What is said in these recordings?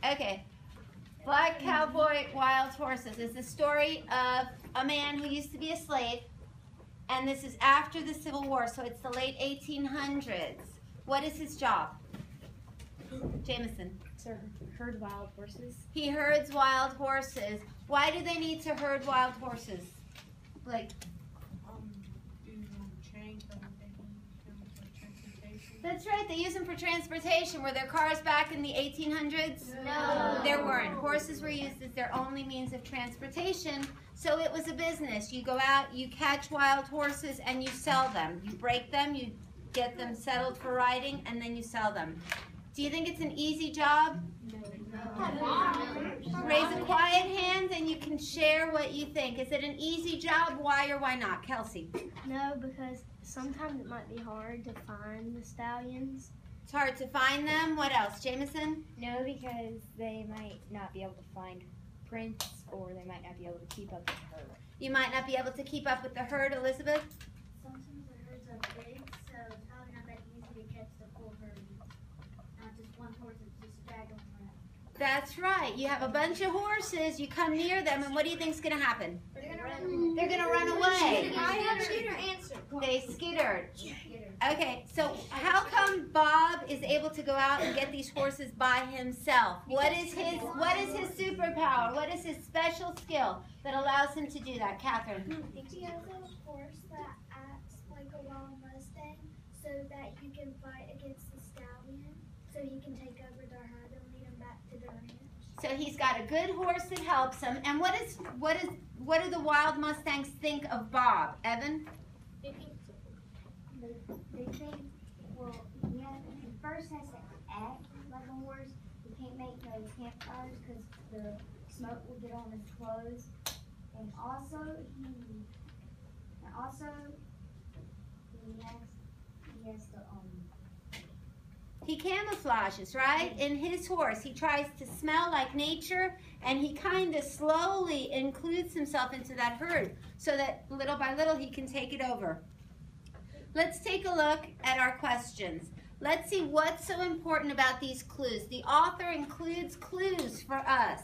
Okay. Black Cowboy, Wild Horses is the story of a man who used to be a slave, and this is after the Civil War, so it's the late 1800s. What is his job? Jameson. To herd wild horses. He herds wild horses. Why do they need to herd wild horses? Like, that's right, they use them for transportation. Were there cars back in the 1800s? No. There weren't. Horses were used as their only means of transportation, so it was a business. You go out, you catch wild horses, and you sell them. You break them, you get them settled for riding, and then you sell them. Do you think it's an easy job? No. Raise a quiet hand and you can share what you think. Is it an easy job? Why or why not? Kelsey? No, because sometimes it might be hard to find the stallions. It's hard to find them. What else? Jameson? No, because they might not be able to find prints, or they might not be able to keep up with the herd. You might not be able to keep up with the herd, Elizabeth? Sometimes the herds are big, so it's probably not that easy to catch the full herd. Not just one horse, it's just dragging them around. That's right. You have a bunch of horses, you come near them, and what do you think is going to happen? They're gonna run. They're going to run away. I have Cheater answer. They skittered. Okay, so how come Bob is able to go out and get these horses by himself? What is his superpower? What is his special skill that allows him to do that? Catherine? He has a horse that acts like a wild Mustang, so that he can fight against the stallion, so he can take over the herd and lead them back to the ranch. So he's got a good horse that helps him. And what do the wild Mustangs think of Bob? Evan? They think, well, he first has to act like a horse. He can't make no campfires because the smoke will get on his clothes. And also, he has to, He camouflages, right? In his horse, he tries to smell like nature, and he kind of slowly includes himself into that herd so that little by little he can take it over. Let's take a look at our questions. Let's see what's so important about these clues. The author includes clues for us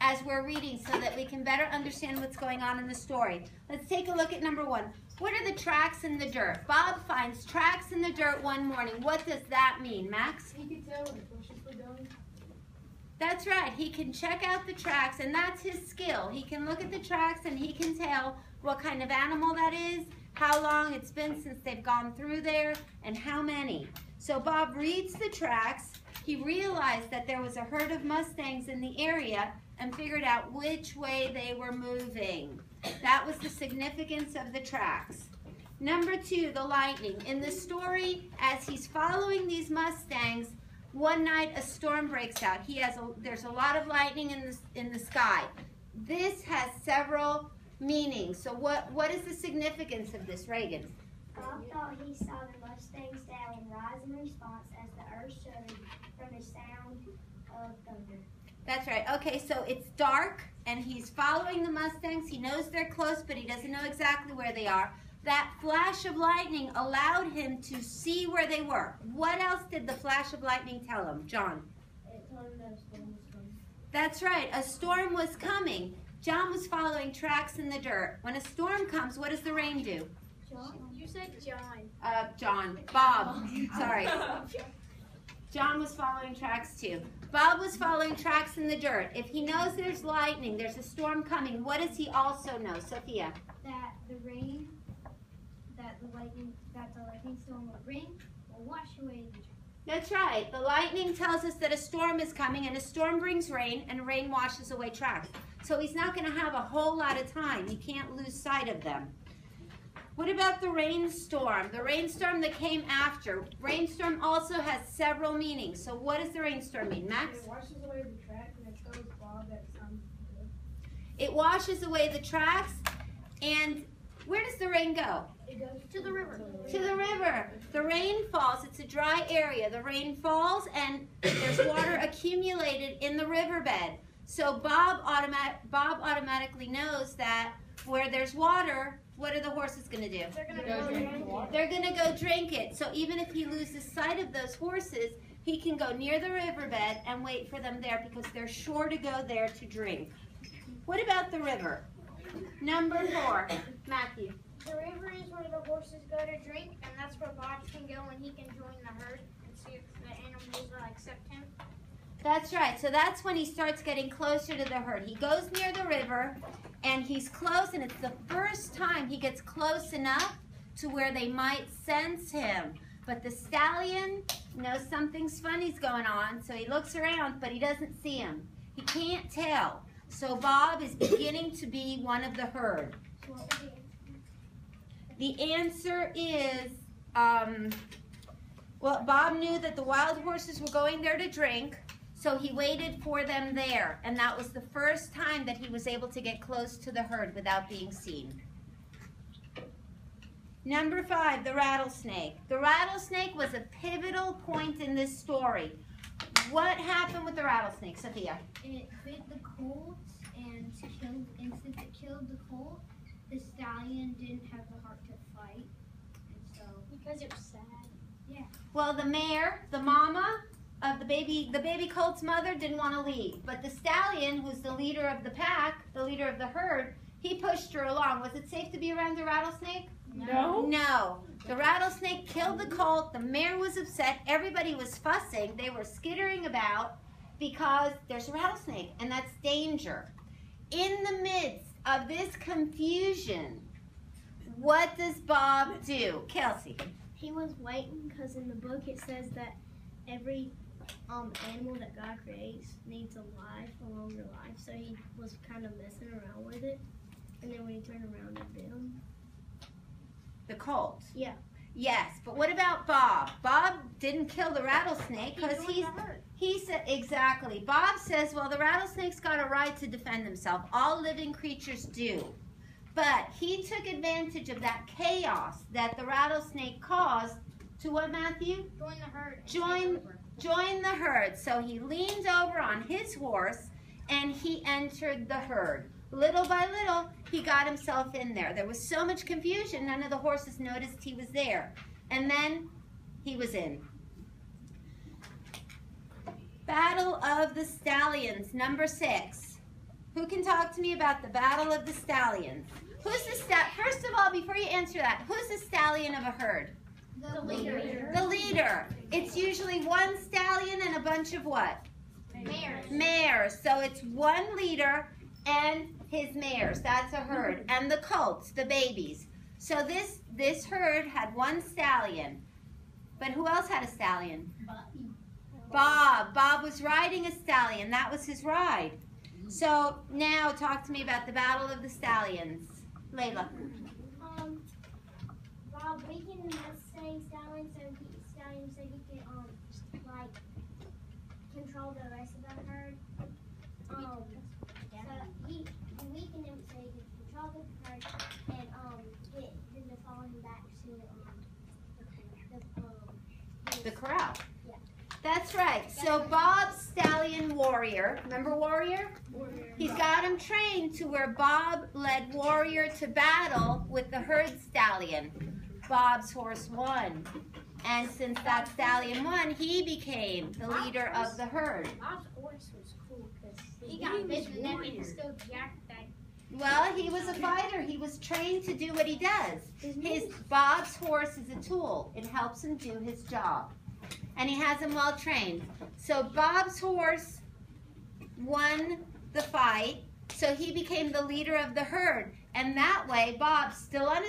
as we're reading so that we can better understand what's going on in the story. Let's take a look at number 1. What are the tracks in the dirt? Bob finds tracks in the dirt one morning. What does that mean, Max? He can tell when the horses were going. That's right. He can check out the tracks, and that's his skill. He can look at the tracks, and he can tell what kind of animal that is, how long it's been since they've gone through there, and how many. So Bob reads the tracks. He realized that there was a herd of Mustangs in the area and figured out which way they were moving. That was the significance of the tracks. Number 2, the lightning. In the story, as he's following these Mustangs, one night a storm breaks out. There's a lot of lightning in the sky. This has several meanings. So what is the significance of this, Reagan? Bob thought he saw the Mustang stallion rise in response as the earth shuddered from the sound of thunder. That's right. Okay, so it's dark, and he's following the Mustangs. He knows they're close, but he doesn't know exactly where they are. That flash of lightning allowed him to see where they were. What else did the flash of lightning tell him? John? It told him that a storm was coming. That's right. A storm was coming. John was following tracks in the dirt. When a storm comes, what does the rain do? John? You said John. Bob. Sorry. John was following tracks too. Bob was following tracks in the dirt. If he knows there's lightning, there's a storm coming, what does he also know? Sophia? that the lightning storm will bring will wash away the track. That's right. The lightning tells us that a storm is coming, and a storm brings rain, and rain washes away tracks. So he's not going to have a whole lot of time. He can't lose sight of them. What about the rainstorm? The rainstorm that came after. Rainstorm also has several meanings. So what does the rainstorm mean, Max? It washes away the track and it tells Bob that it's time to go. It washes away the tracks, and where does the rain go? It goes to the river. To the river. The rain falls. It's a dry area. The rain falls, and there's water accumulated in the riverbed. So Bob automatically knows that where there's water, what are the horses going to do? They're going to go drink the water. They're going to go drink it. So even if he loses sight of those horses, he can go near the riverbed and wait for them there because they're sure to go there to drink. What about the river? Number 4, Matthew. The river is where the horses go to drink, and that's where Bob can go and he can join the herd and see if the animals will accept him. That's right. So that's when he starts getting closer to the herd. He goes near the river, and he's close, and it's the first time he gets close enough to where they might sense him. But the stallion knows something's funny's going on, so he looks around, but he doesn't see him. He can't tell. So Bob is beginning to be one of the herd. The answer is, well, Bob knew that the wild horses were going there to drink, so he waited for them there. And that was the first time that he was able to get close to the herd without being seen. Number 5, the rattlesnake. The rattlesnake was a pivotal point in this story. What happened with the rattlesnake, Sophia? It bit the colt and killed, and since it killed the colt, the stallion didn't have the heart to fight. And so because it was sad. Yeah. Well, the mare, the mama of the baby colt's mother didn't want to leave. But the stallion, who's the leader of the pack, the leader of the herd, he pushed her along. Was it safe to be around the rattlesnake? No. No. The rattlesnake killed the colt. The mare was upset. Everybody was fussing. They were skittering about because there's a rattlesnake, and that's danger. In the midst of this confusion, what does Bob do? Kelsey. He was waiting because in the book it says that every animal that God creates needs a life, a longer life. So he was kind of messing around with it. And then when he turned around, it bit him. The colt. Yeah. Yes, but what about Bob? Bob didn't kill the rattlesnake because he said, exactly. Bob says, well, the rattlesnake's got a right to defend himself. All living creatures do. But he took advantage of that chaos that the rattlesnake caused to what, Matthew? Join the herd. Join the herd. So he leaned over on his horse and he entered the herd. Little by little, he got himself in there. There was so much confusion, none of the horses noticed he was there. And then he was in. Battle of the Stallions, number 6. Who can talk to me about the Battle of the Stallions? Who's the First of all, before you answer that, who's the stallion of a herd? The leader. The leader. It's usually one stallion and a bunch of what? Mares. Mares. So it's one leader and his mares. That's a herd. And the colts, the babies. So this herd had one stallion. But who else had a stallion? Bob. Bob was riding a stallion. That was his ride. So now talk to me about the Battle of the Stallions. Layla. Bob weakened the Mustang stallion so he could like control the rest of the herd. So he weakened him so he could control the herd and get him to follow him back to The corral. Yeah. That's right. So Bob's stallion Warrior, remember Warrior? He's got him trained to where Bob led Warrior to battle with the herd stallion. Bob's horse won. And since that stallion won, he became the leader of the herd. Bob's horse was cool because he got bitten and then he still jacked that. Well, he was a fighter. He was trained to do what he does. Bob's horse is a tool. It helps him do his job. And he has him well trained. So Bob's horse won the fight, so he became the leader of the herd. And that way, Bob's still on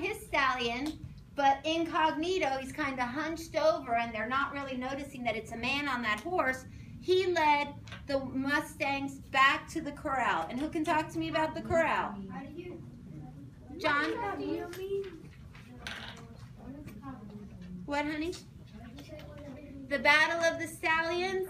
his stallion, but incognito, he's kind of hunched over, and they're not really noticing that it's a man on that horse. He led the Mustangs back to the corral. And who can talk to me about the corral? John? What, honey? The Battle of the Stallions.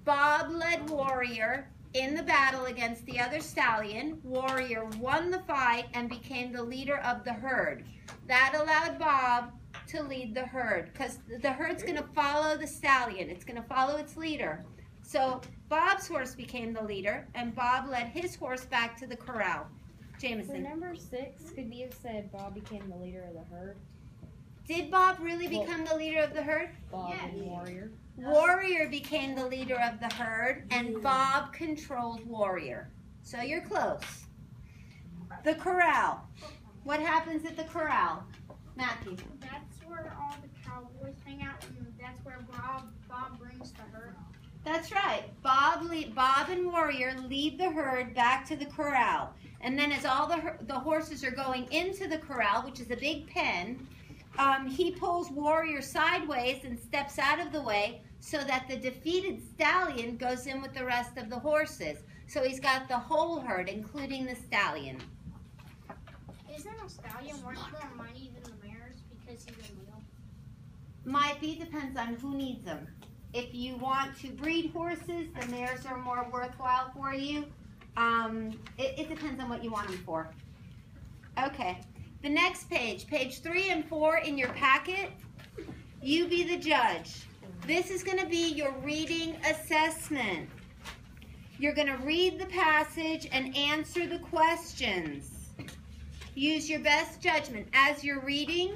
Bob led Warrior in the battle against the other stallion. Warrior won the fight and became the leader of the herd. That allowed Bob to lead the herd because the herd's going to follow the stallion. It's going to follow its leader. So Bob's horse became the leader, and Bob led his horse back to the corral. For Jameson. number 6, could we have said Bob became the leader of the herd? Did Bob really become the leader of the herd? Bob and Warrior. Warrior became the leader of the herd, and Bob controlled Warrior. So you're close. The corral. What happens at the corral? Matthew. That's where all the cowboys hang out, and that's where Bob brings the herd. That's right. Bob and Warrior lead the herd back to the corral. And then as all the horses are going into the corral, which is a big pen, he pulls Warrior sideways and steps out of the way so that the defeated stallion goes in with the rest of the horses. So he's got the whole herd, including the stallion. Isn't a stallion worth more money than the mares because he's a male? Might be, depends on who needs them. If you want to breed horses, the mares are more worthwhile for you. It depends on what you want them for. Okay, the next page, page 3 and 4 in your packet, you be the judge. This is going to be your reading assessment. You're going to read the passage and answer the questions. Use your best judgment. As you're reading,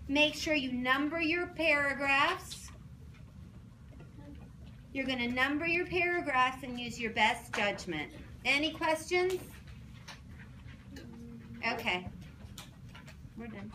make sure you number your paragraphs. You're going to number your paragraphs and use your best judgment. Any questions? Okay. We're done.